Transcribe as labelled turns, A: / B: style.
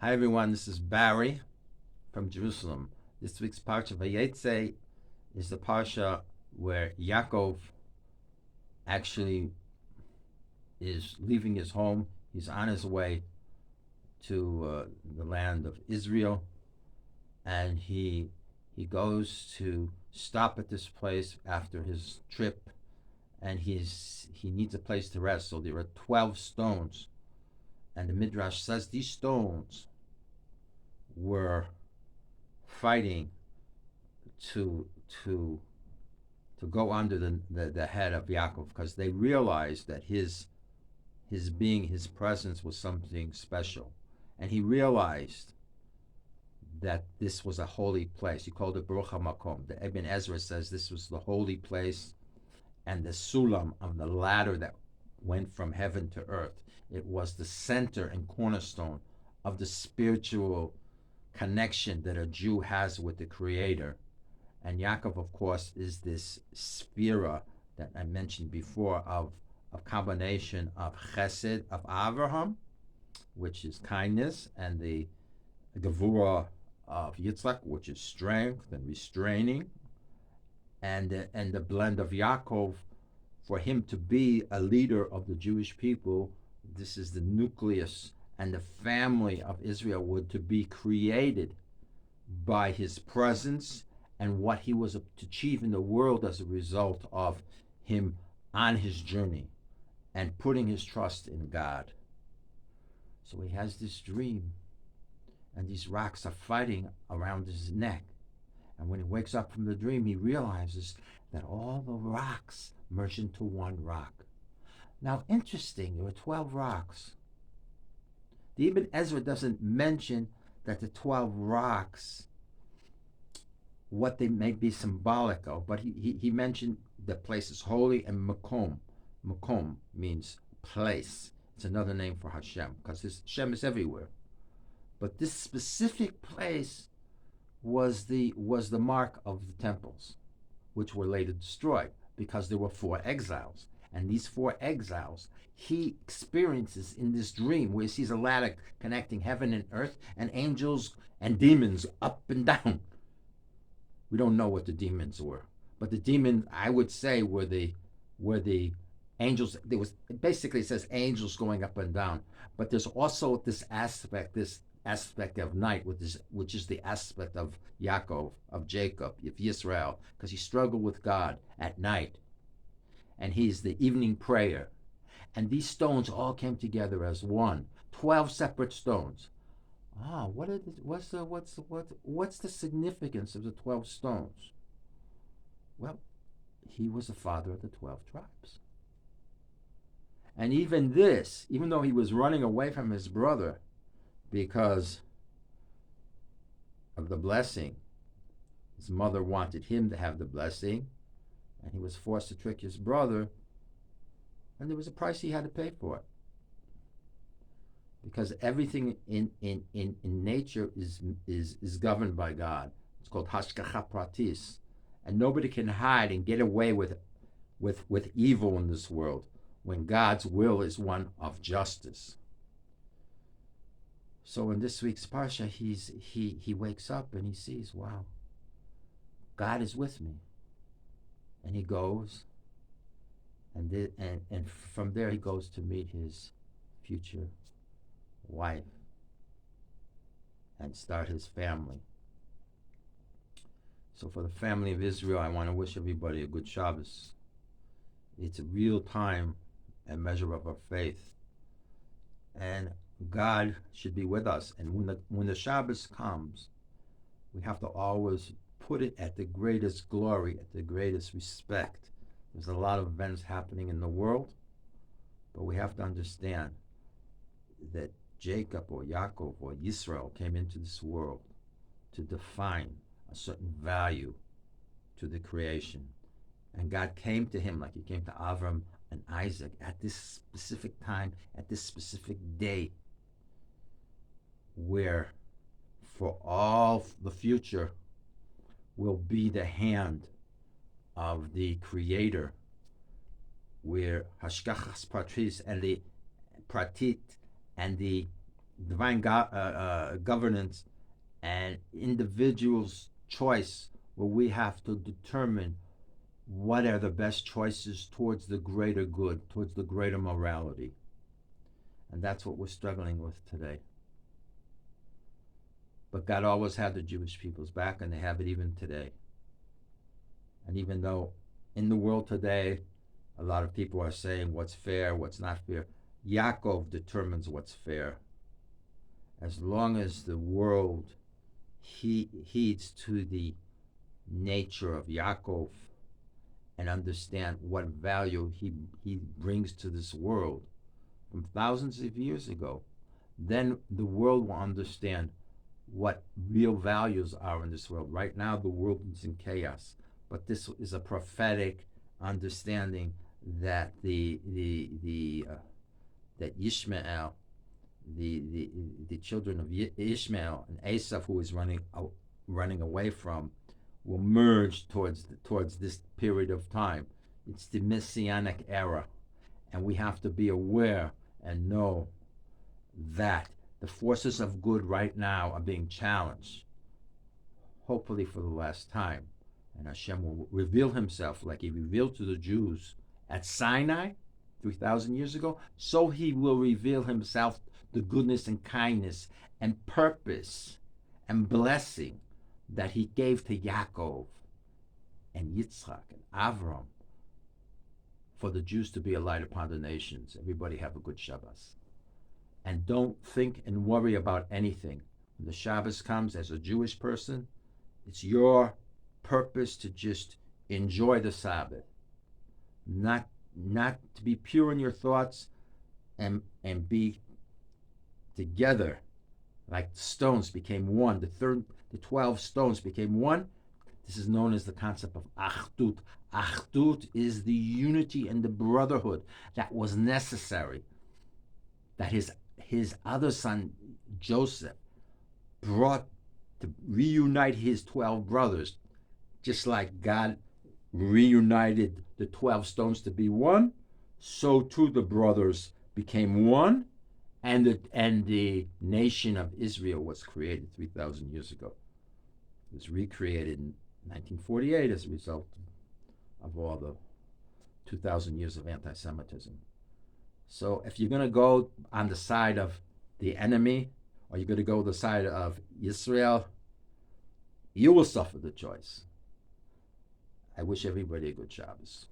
A: Hi everyone, this is Barry from Jerusalem. This week's Parsha Veyetzai is the Parsha where Yaakov actually is leaving his home. He's on his way to the land of Israel, and he goes to stop at this place after his trip, and he needs a place to rest. So there are 12 stones, and the Midrash says these stones were fighting to to to go under the head of Yaakov, because they realized that his being, his presence was something special, and he realized that this was a holy place. He called it Baruch HaMakom. The Ibn Ezra says this was the holy place and the sulam of the ladder that went from heaven to earth. It was the center and cornerstone of the spiritual connection that a Jew has with the Creator. And Yaakov, of course, is this sphera that I mentioned before of combination of chesed, of Avraham, which is kindness, and the gevura of Yitzchak, which is strength and restraining, and the blend of Yaakov, for him to be a leader of the Jewish people. This is the nucleus, and the family of Israel were to be created by his presence and what he was to achieve in the world as a result of him on his journey and putting his trust in God. So he has this dream, and these rocks are fighting around his neck. And when he wakes up from the dream, he realizes that all the rocks merge into one rock. Now, interesting, there were 12 rocks. The Ibn Ezra doesn't mention that the 12 rocks, what they may be symbolic of, but he mentioned the place is holy, and makom. Makom means place. It's another name for Hashem, because Hashem is everywhere. But this specific place was the mark of the temples, which were later destroyed because there were 4 exiles. And these 4 exiles, he experiences in this dream where he sees a ladder connecting heaven and earth, and angels and demons up and down. We don't know what the demons were, but the demons, I would say, were the angels. There was, basically, it says angels going up and down, but there's also this aspect of night, which is the aspect of Yaakov, of Jacob, of Yisrael, because he struggled with God at night, and he's the evening prayer. And these stones all came together as one, 12 separate stones. What's the significance of the 12 stones? Well, he was the father of the 12 tribes. And even though he was running away from his brother because of the blessing, his mother wanted him to have the blessing, and he was forced to trick his brother, and there was a price he had to pay for it. Because everything in nature is governed by God. It's called hashgacha pratis, and nobody can hide and get away with evil in this world when God's will is one of justice. So in this week's parsha, he wakes up and he sees, wow, God is with me, and he goes, and from there he goes to meet his future wife and start his family. So for the family of Israel, I want to wish everybody a good Shabbos. It's a real time and measure of our faith, and God should be with us. And when the Shabbos comes, we have to always put it at the greatest glory, at the greatest respect. There's a lot of events happening in the world, but we have to understand that Jacob or Yaakov or Yisrael came into this world to define a certain value to the creation. And God came to him like he came to Avram and Isaac at this specific time, at this specific day, where for all the future will be the hand of the Creator, where hashgachas pratis and the pratit and the divine governance and individual's choice, where we have to determine what are the best choices towards the greater good, towards the greater morality. And that's what we're struggling with today. But God always had the Jewish people's back, and they have it even today. And even though in the world today, a lot of people are saying what's fair, what's not fair, Yaakov determines what's fair. As long as the world heeds to the nature of Yaakov and understand what value he brings to this world from thousands of years ago, then the world will understand what real values are in this world. Right now, the world is in chaos, but this is a prophetic understanding that that Ishmael, the children of Ishmael and Esau, who is running away from, will merge towards this period of time. It's the Messianic era, and we have to be aware and know that the forces of good right now are being challenged, hopefully for the last time. And Hashem will reveal himself like he revealed to the Jews at Sinai 3,000 years ago. So he will reveal himself, the goodness and kindness and purpose and blessing that he gave to Yaakov and Yitzchak and Avram for the Jews to be a light upon the nations. Everybody have a good Shabbos. And don't think and worry about anything. When the Shabbos comes, as a Jewish person, it's your purpose to just enjoy the Sabbath, not to be pure in your thoughts, and be together like stones became one. The 12 stones became one. This is known as the concept of Achdut. Achdut is the unity and the brotherhood that was necessary, that his other son Joseph brought to reunite his 12 brothers, just like God reunited the 12 stones to be one, so too the brothers became one, and the nation of Israel was created 3,000 years ago. It was recreated in 1948 as a result of all the 2,000 years of anti-Semitism. So if you're going to go on the side of the enemy, or you're going to go the side of Israel, you will suffer the choice. I wish everybody a good Shabbos.